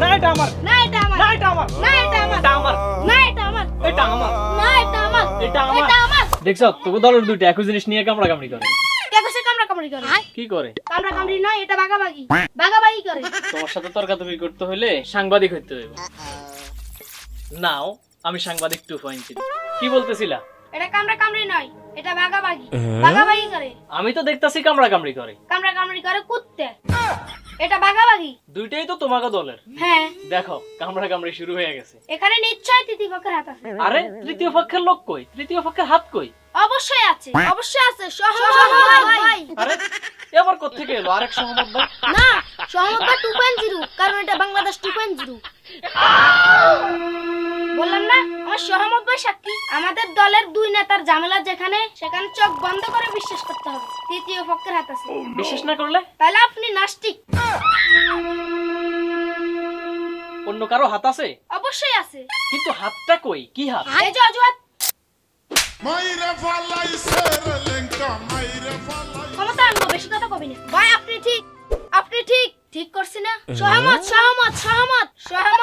না এটা আমার, না এটা আমার, না এটা আমার, না এটা আমার, এটা আমার, না এটা আমার, এটা আমার, না এটা আমার, এটা আমার। এটা আমার। দেখছো তোকে দলের দুইটা একই জিনিস নিয়ে কামড়া কামড়ি করে। কে কইছে কামড়া কামড়ি করে? কি করে? কামড়া কামড়ি নয়, এটা ভাগাভাগি, ভাগাভাগি করে। তোমার সাথে তর্কাতর্কি করতে হলে সাংবাদিক হইতে হইব। নাও আমি সাংবাদিক 2.0। কি বলতেছিলা? এটা কামড়া কামড়ি নয়, এটা ভাগাভাগি, ভাগাভাগি করে। আমি তো দেখতাছি কামড়া কামড়ি করে। কামড়া কামড়ি করে কুত্তে, এটা ভাগাভাগি। দুইটাই তো তোমাকে দলের। হ্যাঁ দেখো কামড়া কামড়ি শুরু হয়ে গেছে। এখানে নিশ্চয় তৃতীয় পক্ষের হাত আছে। আরে তৃতীয় পক্ষের লোক কই? তৃতীয় পক্ষের হাত কই? অবশ্যই আছে, অবশ্যই আছে। সহমত ভাই। আরে এবার কোত্থেকে এলো আরেক সহমত ভাই? না, সহমত ভাই 2.0, কারণ এটা বাংলাদেশ 2.0। বললাম না আমার সহমত ভাই সাক্ষী। আমাদের দলের দুই নেতার ঝামেলা যেখানে, সেখানে চোখ বন্ধ করে বিশ্বাস করতে হবে তৃতীয় পক্ষের হাত আছে। বিশ্বাস না করলে তাহলে আপনি নাস্তিক। অন্য কারো হাত আছে? অবশ্যই আছে। কিন্তু হাতটা কই? কি হাত? এই যে অজুহাত। ক্ষমতা আনবো, বেশি কথা কবি না ভাই। আপনি ঠিক, আপনি ঠিক, ঠিক করছি না? সহমত, সহমত, সহমত, সহমত।